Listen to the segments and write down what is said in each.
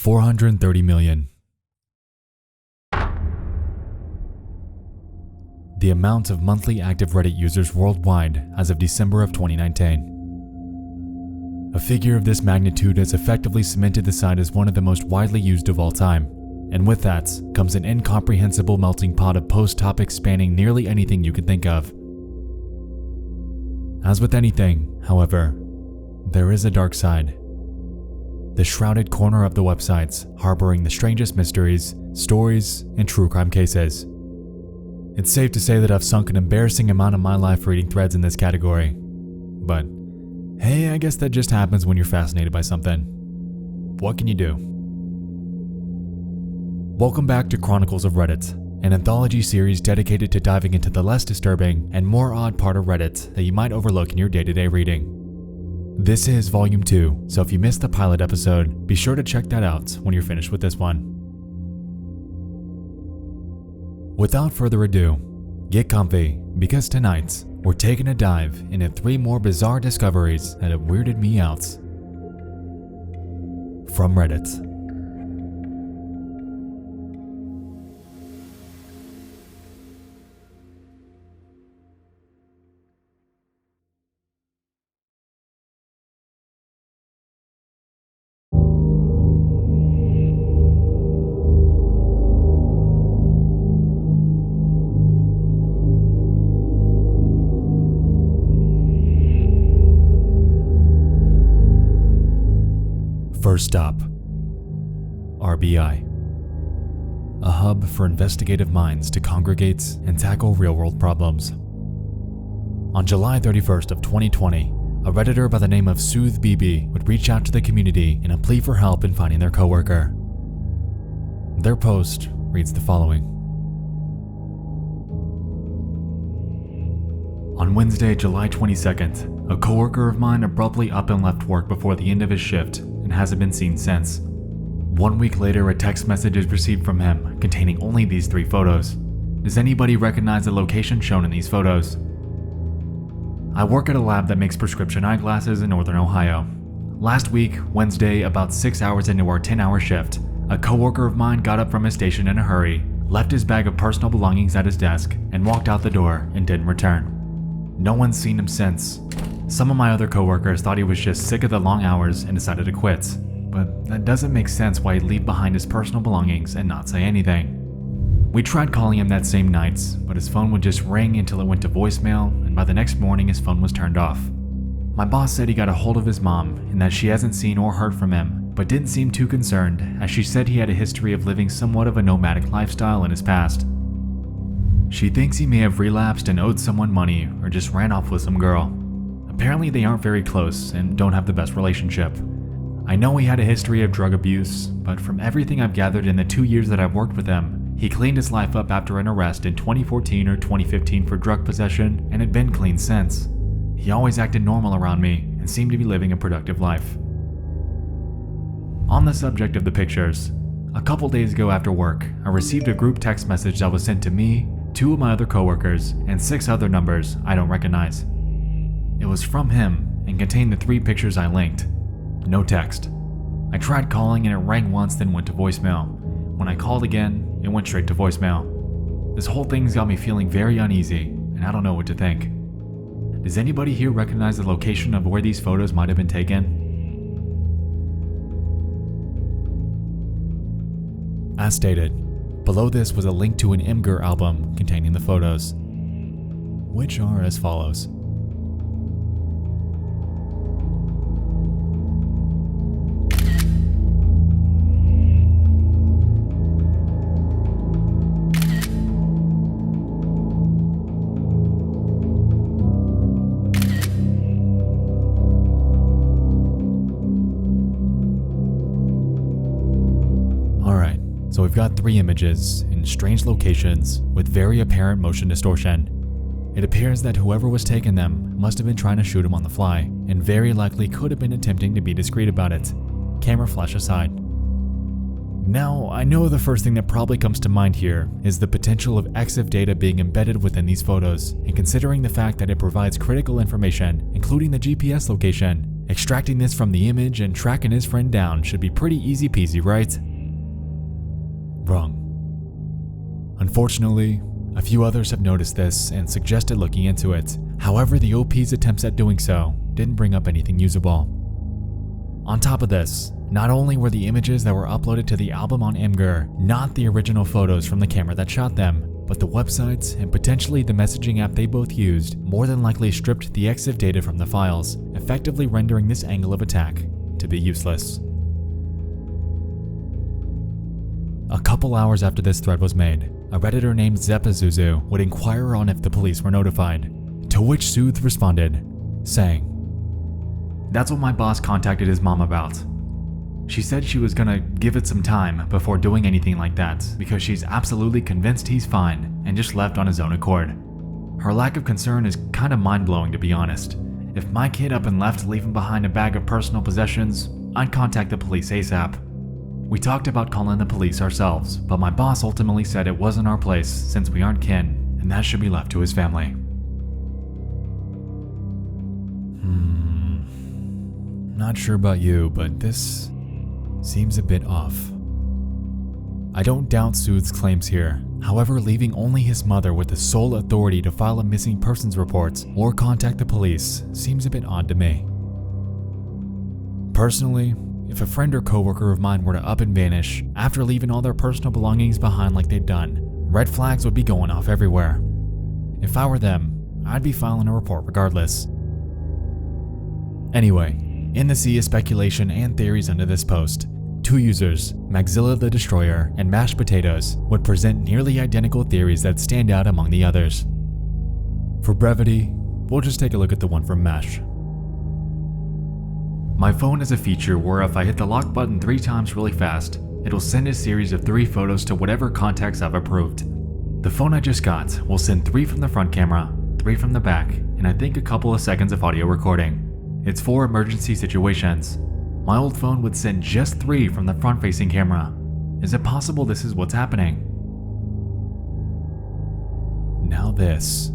430 million. The amount of monthly active Reddit users worldwide as of December of 2019. A figure of this magnitude has effectively cemented the site as one of the most widely used of all time, and with that comes an incomprehensible melting pot of post topics spanning nearly anything you could think of. As with anything, however, there is a dark side. The shrouded corner of the websites harboring the strangest mysteries, stories, and true crime cases. It's safe to say that I've sunk an embarrassing amount of my life reading threads in this category. But hey, I guess that just happens when you're fascinated by something. What can you do? Welcome back to Chronicles of Reddit, an anthology series dedicated to diving into the less disturbing and more odd part of Reddit that you might overlook in your day-to-day reading. This is Volume 2, so if you missed the pilot episode, be sure to check that out when you're finished with this one. Without further ado, get comfy, because tonight, we're taking a dive into 3 more bizarre discoveries that have weirded me out. From Reddit. First stop, RBI, a hub for investigative minds to congregate and tackle real-world problems. On July 31st of 2020, a Redditor by the name of SoothBB would reach out to the community in a plea for help in finding their coworker. Their post reads the following. On Wednesday, July 22nd, a coworker of mine abruptly up and left work before the end of his shift and hasn't been seen since. 1 week later, a text message is received from him containing only these 3 photos. Does anybody recognize the location shown in these photos? I work at a lab that makes prescription eyeglasses in Northern Ohio. Last week, Wednesday, about 6 hours into our 10-hour shift, a coworker of mine got up from his station in a hurry, left his bag of personal belongings at his desk, and walked out the door and didn't return. No one's seen him since. Some of my other coworkers thought he was just sick of the long hours and decided to quit, but that doesn't make sense why he'd leave behind his personal belongings and not say anything. We tried calling him that same night, but his phone would just ring until it went to voicemail, and by the next morning his phone was turned off. My boss said he got a hold of his mom and that she hasn't seen or heard from him, but didn't seem too concerned as she said he had a history of living somewhat of a nomadic lifestyle in his past. She thinks he may have relapsed and owed someone money or just ran off with some girl. Apparently they aren't very close and don't have the best relationship. I know he had a history of drug abuse, but from everything I've gathered in the 2 years that I've worked with him, he cleaned his life up after an arrest in 2014 or 2015 for drug possession and had been clean since. He always acted normal around me and seemed to be living a productive life. On the subject of the pictures, a couple days ago after work, I received a group text message that was sent to me, 2 of my other coworkers, and 6 other numbers I don't recognize. It was from him and contained the 3 pictures I linked. No text. I tried calling and it rang once then went to voicemail. When I called again, it went straight to voicemail. This whole thing's got me feeling very uneasy and I don't know what to think. Does anybody here recognize the location of where these photos might have been taken? As stated, below this was a link to an Imgur album containing the photos, which are as follows. So we've got 3 images in strange locations with very apparent motion distortion. It appears that whoever was taking them must have been trying to shoot him on the fly, and very likely could have been attempting to be discreet about it. Camera flash aside. Now, I know the first thing that probably comes to mind here is the potential of EXIF data being embedded within these photos, and considering the fact that it provides critical information, including the GPS location, Extracting this from the image and tracking his friend down should be pretty easy peasy, right? Wrong. Unfortunately, a few others have noticed this and suggested looking into it. However, the OP's attempts at doing so didn't bring up anything usable. On top of this, not only were the images that were uploaded to the album on Imgur not the original photos from the camera that shot them, but the websites and potentially the messaging app they both used more than likely stripped the EXIF data from the files, effectively rendering this angle of attack to be useless. A couple hours after this thread was made, a Redditor named Zepazuzu would inquire on if the police were notified, to which Soothe responded, saying, "That's what my boss contacted his mom about. She said she was gonna give it some time before doing anything like that because she's absolutely convinced he's fine and just left on his own accord. Her lack of concern is kinda mind-blowing, to be honest. If my kid up and left leaving behind a bag of personal possessions, I'd contact the police ASAP. We talked about calling the police ourselves, but my boss ultimately said it wasn't our place since we aren't kin, and that should be left to his family." Not sure about you, but this seems a bit off. I don't doubt Soothe's claims here. However, leaving only his mother with the sole authority to file a missing persons report or contact the police seems a bit odd to me. Personally, if a friend or coworker of mine were to up and vanish after leaving all their personal belongings behind like they'd done, red flags would be going off everywhere. If I were them, I'd be filing a report regardless. Anyway, in the sea of speculation and theories under this post, two users, Maxilla the Destroyer and Mashed Potatoes, would present nearly identical theories that stand out among the others. For brevity, we'll just take a look at the one from Mash. My phone has a feature where if I hit the lock button 3 times really fast, it'll send a series of 3 photos to whatever contacts I've approved. The phone I just got will send 3 from the front camera, 3 from the back, and I think a couple of seconds of audio recording. It's for emergency situations. My old phone would send just 3 from the front-facing camera. Is it possible this is what's happening? Now this.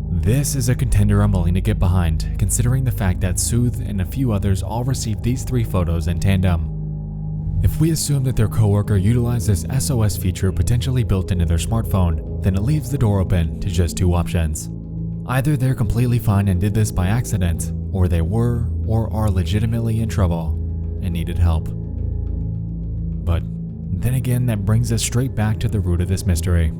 This is a contender I'm willing to get behind, considering the fact that Soothe and a few others all received these 3 photos in tandem. If we assume that their coworker utilized this SOS feature potentially built into their smartphone, then it leaves the door open to just 2 options. Either they're completely fine and did this by accident, or they were or are legitimately in trouble and needed help. But then again, that brings us straight back to the root of this mystery.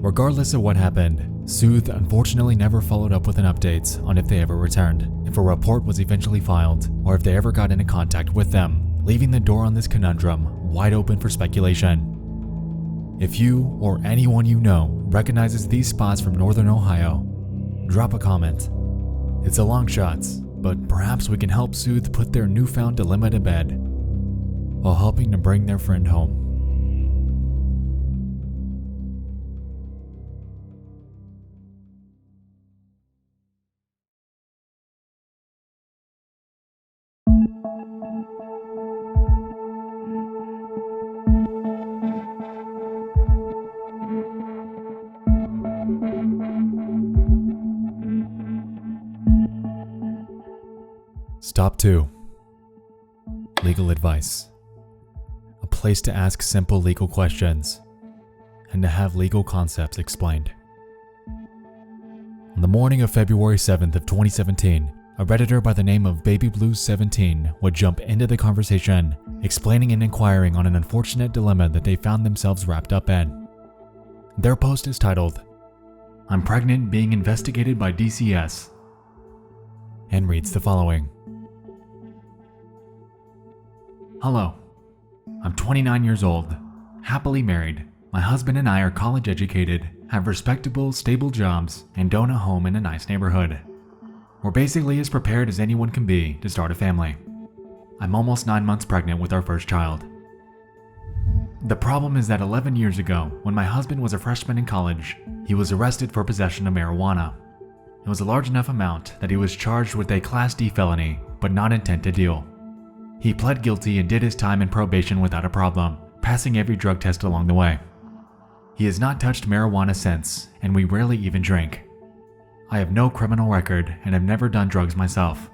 Regardless of what happened, Soothe unfortunately never followed up with an update on if they ever returned, if a report was eventually filed, or if they ever got into contact with them, leaving the door on this conundrum wide open for speculation. If you or anyone you know recognizes these spots from Northern Ohio, drop a comment. It's a long shot, but perhaps we can help Soothe put their newfound dilemma to bed while helping to bring their friend home. Stop 2. Legal advice. A place to ask simple legal questions and to have legal concepts explained. On the morning of February 7th of 2017, a Redditor by the name of BabyBlue17 would jump into the conversation, explaining and inquiring on an unfortunate dilemma that they found themselves wrapped up in. Their post is titled, "I'm pregnant being investigated by DCS," and reads the following. Hello. I'm 29 years old, happily married. My husband and I are college educated, have respectable, stable jobs, and own a home in a nice neighborhood. We're basically as prepared as anyone can be to start a family. I'm almost 9 months pregnant with our first child. The problem is that 11 years ago, when my husband was a freshman in college, he was arrested for possession of marijuana. It was a large enough amount that he was charged with a Class D felony, but not intent to deal. He pled guilty and did his time in probation without a problem, passing every drug test along the way. He has not touched marijuana since, and we rarely even drink. I have no criminal record and have never done drugs myself.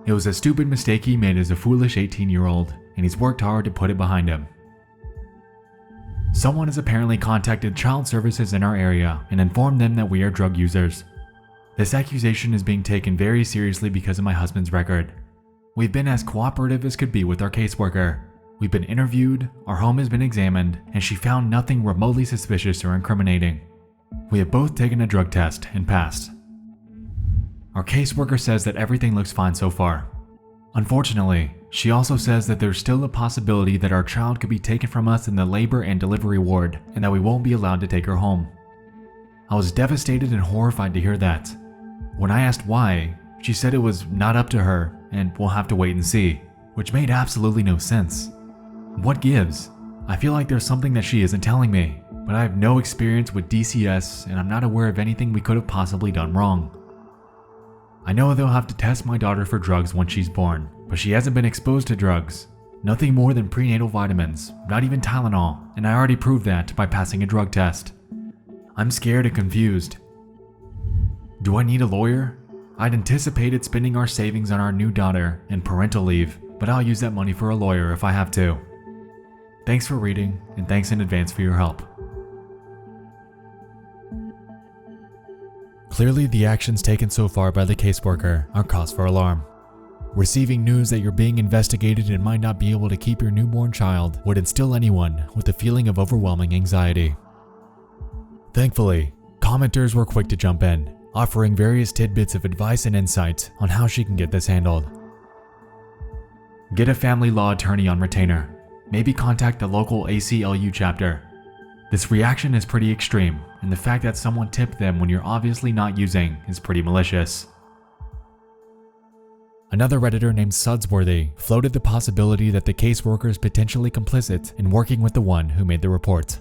It was a stupid mistake he made as a foolish 18-year-old, and he's worked hard to put it behind him. Someone has apparently contacted child services in our area and informed them that we are drug users. This accusation is being taken very seriously because of my husband's record. We've been as cooperative as could be with our caseworker. We've been interviewed, our home has been examined, and she found nothing remotely suspicious or incriminating. We have both taken a drug test and passed. Our caseworker says that everything looks fine so far. Unfortunately, she also says that there's still a possibility that our child could be taken from us in the labor and delivery ward and that we won't be allowed to take her home. I was devastated and horrified to hear that. When I asked why, she said it was not up to her and we'll have to wait and see, which made absolutely no sense. What gives? I feel like there's something that she isn't telling me, but I have no experience with DCS and I'm not aware of anything we could have possibly done wrong. I know they'll have to test my daughter for drugs once she's born, but she hasn't been exposed to drugs. Nothing more than prenatal vitamins, not even Tylenol, and I already proved that by passing a drug test. I'm scared and confused. Do I need a lawyer? I'd anticipated spending our savings on our new daughter and parental leave, but I'll use that money for a lawyer if I have to. Thanks for reading, and thanks in advance for your help. Clearly, the actions taken so far by the caseworker are cause for alarm. Receiving news that you're being investigated and might not be able to keep your newborn child would instill anyone with a feeling of overwhelming anxiety. Thankfully, commenters were quick to jump in, offering various tidbits of advice and insight on how she can get this handled. Get a family law attorney on retainer. Maybe contact the local ACLU chapter. This reaction is pretty extreme, and the fact that someone tipped them when you're obviously not using is pretty malicious. Another Redditor named Sudsworthy floated the possibility that the caseworker is potentially complicit in working with the one who made the report.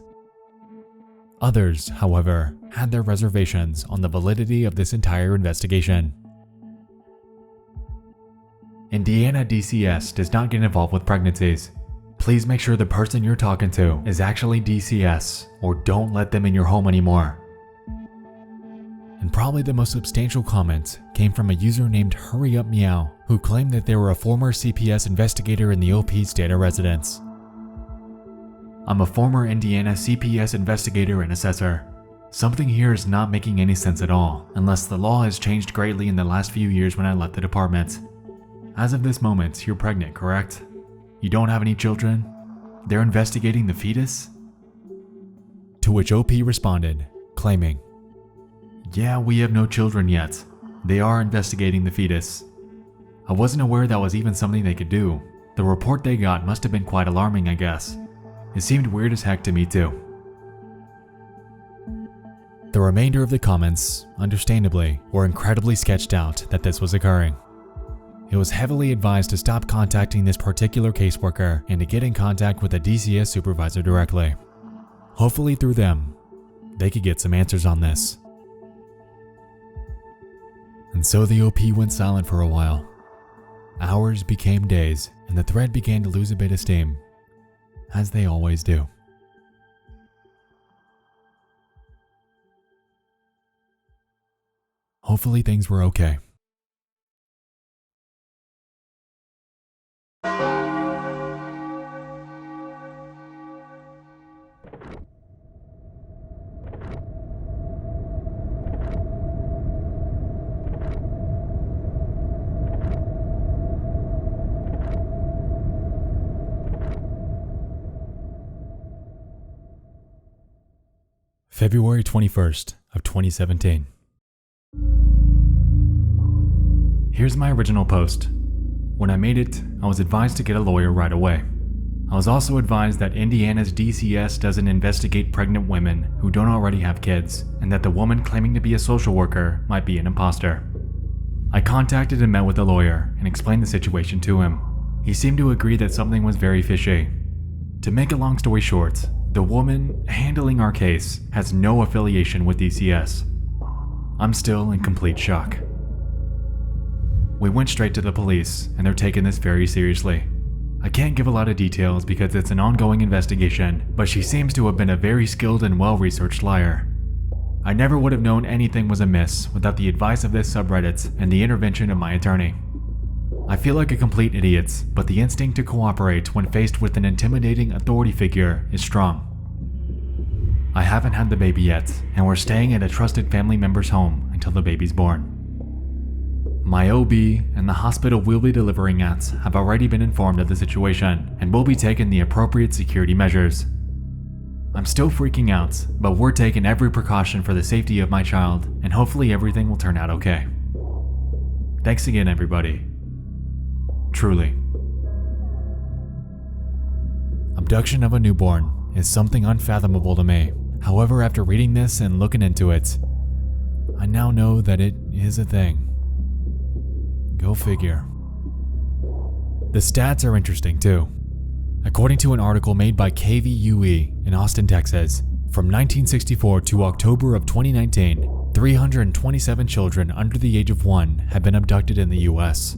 Others, however, had their reservations on the validity of this entire investigation. Indiana DCS does not get involved with pregnancies. Please make sure the person you're talking to is actually DCS, or don't let them in your home anymore. And probably the most substantial comment came from a user named Hurry Up Meow, who claimed that they were a former CPS investigator in the OP's data residence. I'm a former Indiana CPS investigator and assessor. Something here is not making any sense at all, unless the law has changed greatly in the last few years when I left the department. As of this moment, you're pregnant, correct? You don't have any children? They're investigating the fetus? To which OP responded, claiming, "Yeah, we have no children yet. They are investigating the fetus." I wasn't aware that was even something they could do. The report they got must have been quite alarming, I guess. It seemed weird as heck to me too. The remainder of the comments, understandably, were incredibly sketched out that this was occurring. It was heavily advised to stop contacting this particular caseworker and to get in contact with a DCS supervisor directly. Hopefully through them, they could get some answers on this. And so the OP went silent for a while. Hours became days, and the thread began to lose a bit of steam, as they always do. Hopefully things were okay. February 21st of 2017. Here's my original post. When I made it, I was advised to get a lawyer right away. I was also advised that Indiana's DCS doesn't investigate pregnant women who don't already have kids, and that the woman claiming to be a social worker might be an imposter. I contacted and met with a lawyer and explained the situation to him. He seemed to agree that something was very fishy. To make a long story short, the woman handling our case has no affiliation with DCS. I'm still in complete shock. We went straight to the police, and they're taking this very seriously. I can't give a lot of details because it's an ongoing investigation, but she seems to have been a very skilled and well-researched liar. I never would have known anything was amiss without the advice of this subreddit and the intervention of my attorney. I feel like a complete idiot, but the instinct to cooperate when faced with an intimidating authority figure is strong. I haven't had the baby yet, and we're staying at a trusted family member's home until the baby's born. My OB and the hospital we'll be delivering at have already been informed of the situation and will be taking the appropriate security measures. I'm still freaking out, but we're taking every precaution for the safety of my child, and hopefully everything will turn out okay. Thanks again, everybody. Truly. Abduction of a newborn is something unfathomable to me. However, after reading this and looking into it, I now know that it is a thing. Go figure. The stats are interesting too. According to an article made by KVUE in Austin, Texas, from 1964 to October of 2019, 327 children under the age of 1 have been abducted in the US.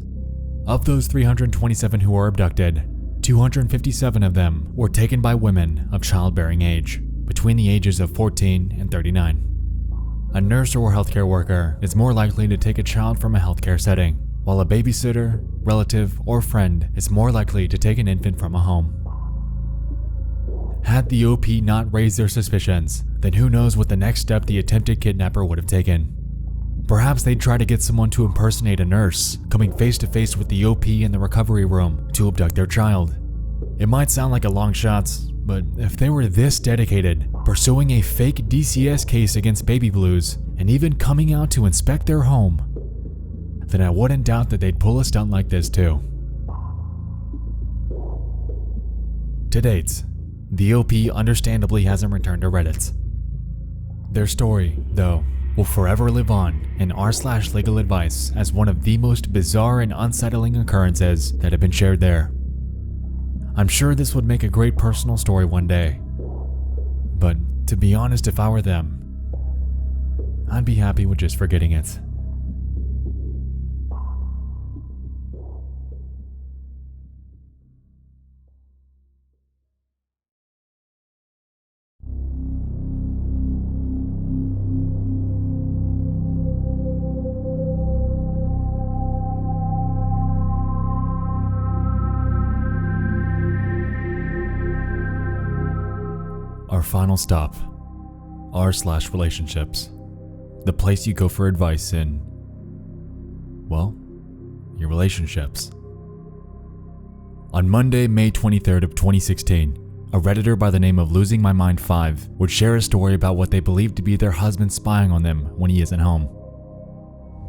Of those 327 who were abducted, 257 of them were taken by women of childbearing age, between the ages of 14 and 39. A nurse or healthcare worker is more likely to take a child from a healthcare setting, while a babysitter, relative, or friend is more likely to take an infant from a home. Had the OP not raised their suspicions, then who knows what the next step the attempted kidnapper would have taken. Perhaps they'd try to get someone to impersonate a nurse, coming face to face with the OP in the recovery room to abduct their child. It might sound like a long shot, but if they were this dedicated, pursuing a fake DCS case against baby blues, and even coming out to inspect their home, then I wouldn't doubt that they'd pull a stunt like this too. To date, the OP understandably hasn't returned to Reddit. Their story, though, will forever live on in r/legal advice as one of the most bizarre and unsettling occurrences that have been shared there. I'm sure this would make a great personal story one day, but to be honest, if I were them, I'd be happy with just forgetting it. Our final stop, r/relationships, the place you go for advice in, well, your relationships. On Monday, May 23rd of 2016, a Redditor by the name of Losing My Mind 5 would share a story about what they believed to be their husband spying on them when he isn't home.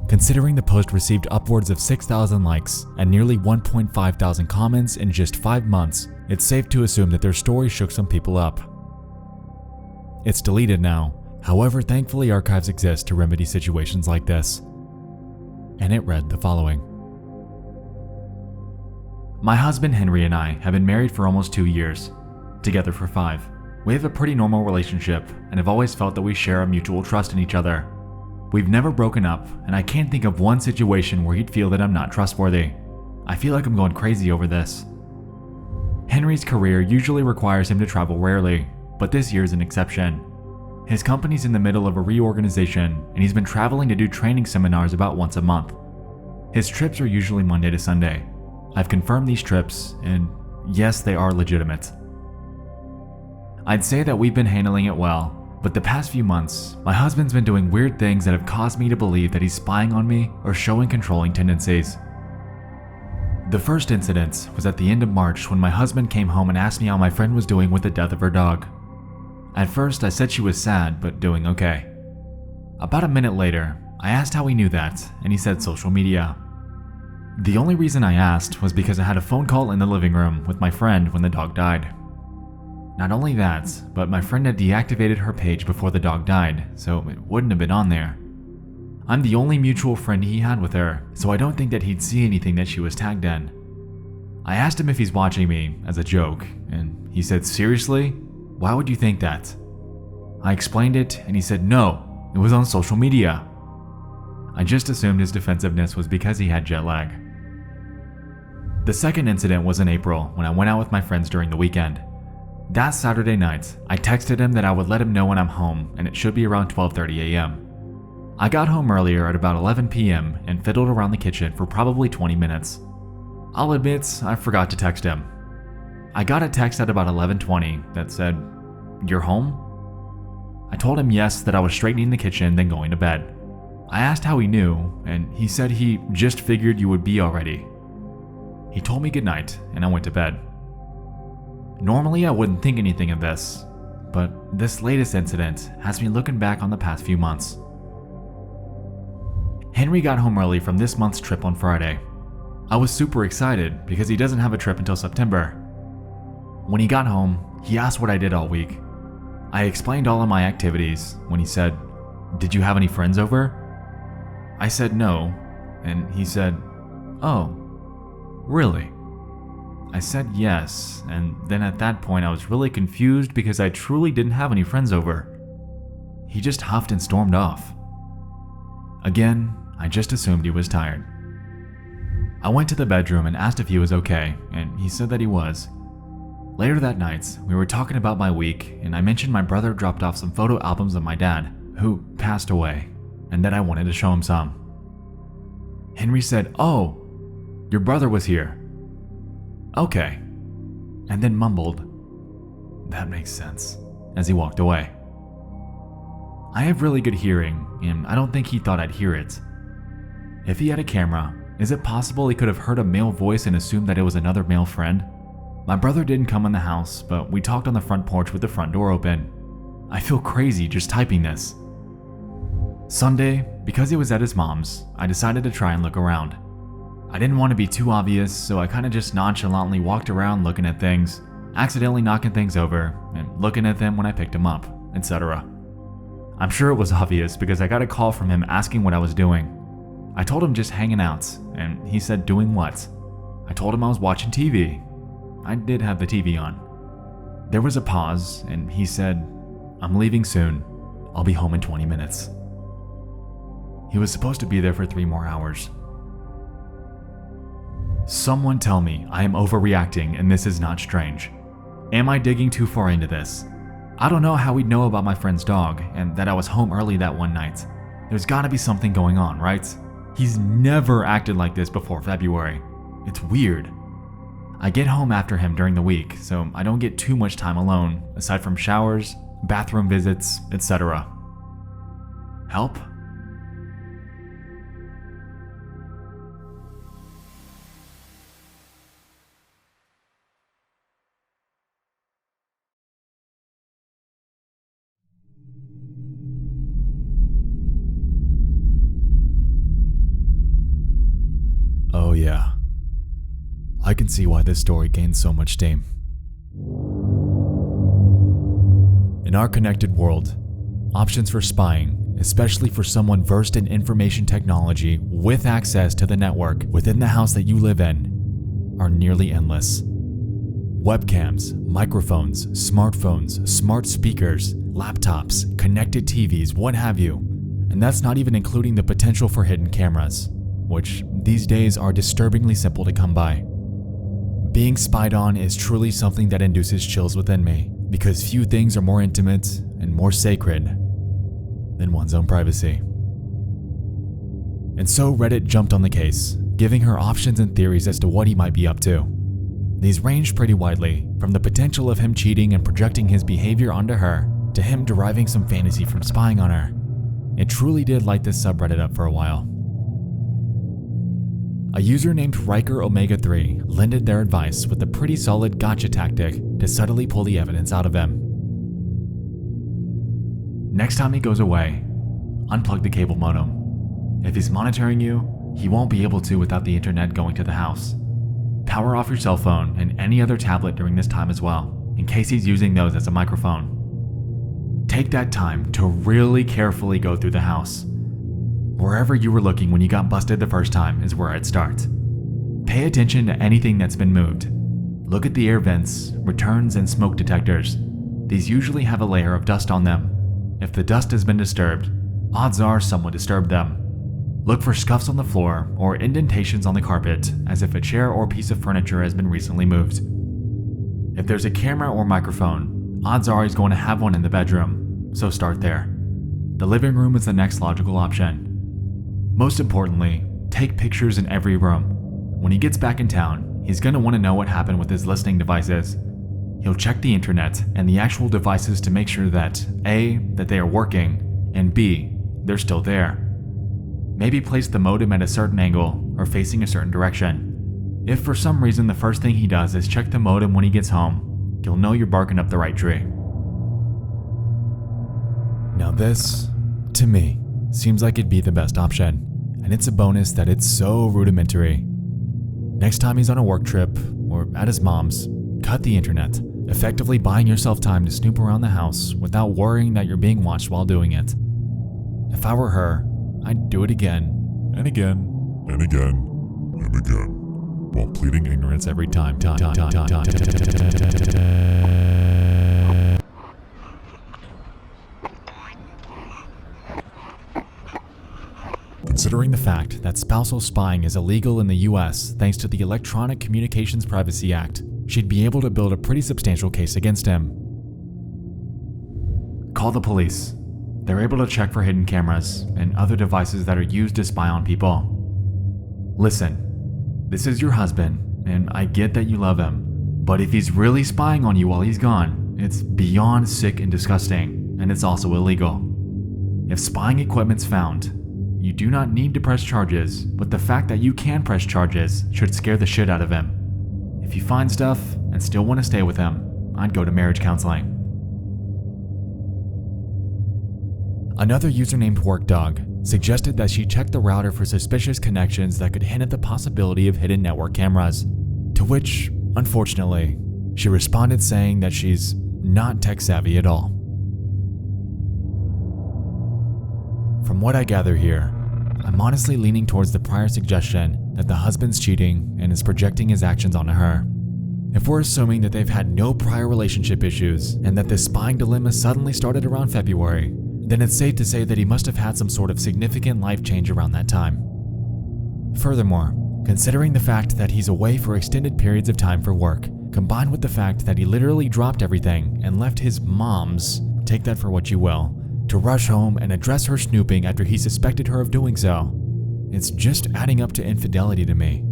Considering the post received upwards of 6,000 likes and nearly 1.5 thousand comments in just 5 months, it's safe to assume that their story shook some people up. It's deleted now, however thankfully archives exist to remedy situations like this. And it read the following. My husband Henry and I have been married for almost 2 years, together for 5. We have a pretty normal relationship and have always felt that we share a mutual trust in each other. We've never broken up, and I can't think of one situation where he'd feel that I'm not trustworthy. I feel like I'm going crazy over this. Henry's career usually requires him to travel rarely, but this year's an exception. His company's in the middle of a reorganization, and he's been traveling to do training seminars about once a month. His trips are usually Monday to Sunday. I've confirmed these trips, and yes, they are legitimate. I'd say that we've been handling it well, but the past few months, my husband's been doing weird things that have caused me to believe that he's spying on me or showing controlling tendencies. The first incident was at the end of March when my husband came home and asked me how my friend was doing with the death of her dog. At first, I said she was sad, but doing okay. About a minute later, I asked how he knew that, and he said social media. The only reason I asked was because I had a phone call in the living room with my friend when the dog died. Not only that, but my friend had deactivated her page before the dog died, so it wouldn't have been on there. I'm the only mutual friend he had with her, so I don't think that he'd see anything that she was tagged in. I asked him if he's watching me, as a joke, and he said, "Seriously? Why would you think that?" I explained it, and he said no, it was on social media. I just assumed his defensiveness was because he had jet lag. The second incident was in April when I went out with my friends during the weekend. That Saturday night, I texted him that I would let him know when I'm home, and it should be around 12:30 a.m. I got home earlier at about 11 p.m. and fiddled around the kitchen for probably 20 minutes. I'll admit, I forgot to text him. I got a text at about 11:20 that said, "You're home?" I told him yes, that I was straightening the kitchen, then going to bed. I asked how he knew, and he said he just figured you would be already. He told me goodnight, and I went to bed. Normally, I wouldn't think anything of this, but this latest incident has me looking back on the past few months. Henry got home early from this month's trip on Friday. I was super excited because he doesn't have a trip until September. When he got home, he asked what I did all week. I explained all of my activities when he said, "Did you have any friends over?" I said no, and he said, "Oh, really?" I said yes, and then at that point I was really confused because I truly didn't have any friends over. He just huffed and stormed off. Again, I just assumed he was tired. I went to the bedroom and asked if he was okay, and he said that he was. Later that night, we were talking about my week, and I mentioned my brother dropped off some photo albums of my dad, who passed away, and that I wanted to show him some. Henry said, "Oh, your brother was here. Okay," and then mumbled, "That makes sense," as he walked away. I have really good hearing, and I don't think he thought I'd hear it. If he had a camera, is it possible he could have heard a male voice and assumed that it was another male friend? My brother didn't come in the house, but we talked on the front porch with the front door open. I feel crazy just typing this. Sunday, because he was at his mom's, I decided to try and look around. I didn't want to be too obvious, so I kind of just nonchalantly walked around looking at things, accidentally knocking things over, and looking at them when I picked them up, etc. I'm sure it was obvious because I got a call from him asking what I was doing. I told him just hanging out, and he said doing what? I told him I was watching TV. I did have the TV on. There was a pause, and he said, "I'm leaving soon. I'll be home in 20 minutes. He was supposed to be there for 3 more hours. Someone tell me I am overreacting and this is not strange. Am I digging too far into this? I don't know how he'd know about my friend's dog and that I was home early that one night. There's gotta be something going on, right? He's never acted like this before February. It's weird. I get home after him during the week, so I don't get too much time alone, aside from showers, bathroom visits, etc. Help? Oh yeah. I can see why this story gained so much steam. In our connected world, options for spying, especially for someone versed in information technology with access to the network within the house that you live in, are nearly endless. Webcams, microphones, smartphones, smart speakers, laptops, connected TVs, what have you. And that's not even including the potential for hidden cameras, which these days are disturbingly simple to come by. Being spied on is truly something that induces chills within me, because few things are more intimate and more sacred than one's own privacy. And so Reddit jumped on the case, giving her options and theories as to what he might be up to. These ranged pretty widely, from the potential of him cheating and projecting his behavior onto her, to him deriving some fantasy from spying on her. It truly did light this subreddit up for a while. A user named Riker Omega 3 lended their advice with a pretty solid gotcha tactic to subtly pull the evidence out of him. Next time he goes away, unplug the cable modem. If he's monitoring you, he won't be able to without the internet going to the house. Power off your cell phone and any other tablet during this time as well, in case he's using those as a microphone. Take that time to really carefully go through the house. Wherever you were looking when you got busted the first time is where I'd start. Pay attention to anything that's been moved. Look at the air vents, returns, and smoke detectors. These usually have a layer of dust on them. If the dust has been disturbed, odds are someone disturbed them. Look for scuffs on the floor or indentations on the carpet, as if a chair or piece of furniture has been recently moved. If there's a camera or microphone, odds are he's going to have one in the bedroom, so start there. The living room is the next logical option. Most importantly, take pictures in every room. When he gets back in town, he's going to want to know what happened with his listening devices. He'll check the internet and the actual devices to make sure that A, that they are working, and B, they're still there. Maybe place the modem at a certain angle or facing a certain direction. If for some reason the first thing he does is check the modem when he gets home, you'll know you're barking up the right tree. Now this, to me, seems like it'd be the best option, and it's a bonus that it's so rudimentary. Next time he's on a work trip or at his mom's, cut the internet, effectively buying yourself time to snoop around the house without worrying that you're being watched while doing it. If I were her, I'd do it again, and again, and again, and again, while pleading ignorance every time. Considering the fact that spousal spying is illegal in the US thanks to the Electronic Communications Privacy Act, she'd be able to build a pretty substantial case against him. Call the police. They're able to check for hidden cameras and other devices that are used to spy on people. Listen, this is your husband, and I get that you love him, but if he's really spying on you while he's gone, it's beyond sick and disgusting, and it's also illegal. If spying equipment's found, you do not need to press charges, but the fact that you can press charges should scare the shit out of him. If you find stuff and still want to stay with him, I'd go to marriage counseling. Another user named WorkDog suggested that she check the router for suspicious connections that could hint at the possibility of hidden network cameras, to which, unfortunately, she responded saying that she's not tech savvy at all. From what I gather here, I'm honestly leaning towards the prior suggestion that the husband's cheating and is projecting his actions onto her. If we're assuming that they've had no prior relationship issues and that this spying dilemma suddenly started around February, then it's safe to say that he must have had some sort of significant life change around that time. Furthermore, considering the fact that he's away for extended periods of time for work, combined with the fact that he literally dropped everything and left his mom's, take that for what you will, to rush home and address her snooping after he suspected her of doing so, it's just adding up to infidelity to me.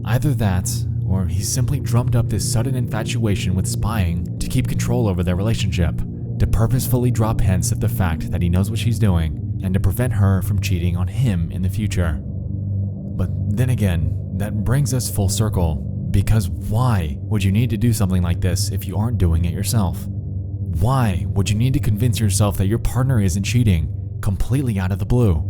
Either that, or he simply drummed up this sudden infatuation with spying to keep control over their relationship, to purposefully drop hints of the fact that he knows what she's doing, and to prevent her from cheating on him in the future. But then again, that brings us full circle, because why would you need to do something like this if you aren't doing it yourself? Why would you need to convince yourself that your partner isn't cheating, completely out of the blue?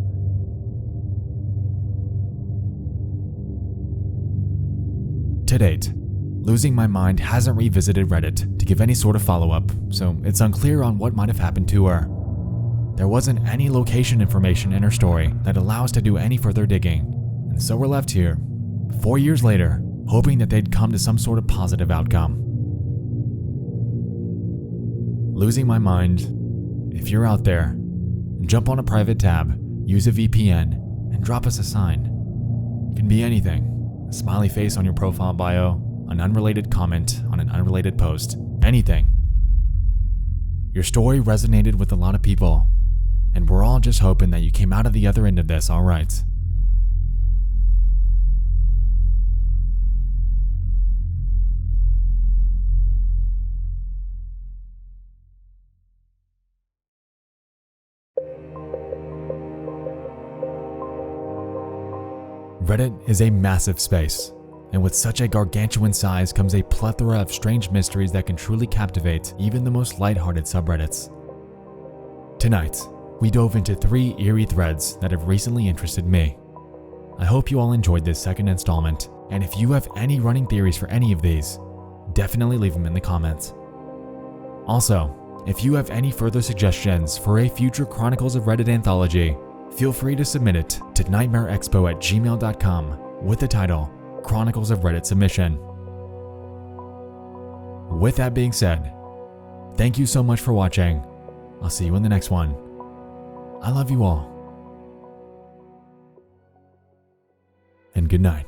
To date, Losing My Mind hasn't revisited Reddit to give any sort of follow-up, so it's unclear on what might have happened to her. There wasn't any location information in her story that allow us to do any further digging, and so we're left here, 4 years later, hoping that they'd come to some sort of positive outcome. Losing My Mind, if you're out there, jump on a private tab, use a VPN, and drop us a sign. It can be anything: a smiley face on your profile bio, an unrelated comment on an unrelated post, anything. Your story resonated with a lot of people, and we're all just hoping that you came out of the other end of this all right. Reddit is a massive space, and with such a gargantuan size comes a plethora of strange mysteries that can truly captivate even the most lighthearted subreddits. Tonight, we dove into 3 eerie threads that have recently interested me. I hope you all enjoyed this second installment, and if you have any running theories for any of these, definitely leave them in the comments. Also, if you have any further suggestions for a future Chronicles of Reddit anthology, feel free to submit it to nightmareexpo@gmail.com with the title Chronicles of Reddit Submission. With that being said, thank you so much for watching. I'll see you in the next one. I love you all. And good night.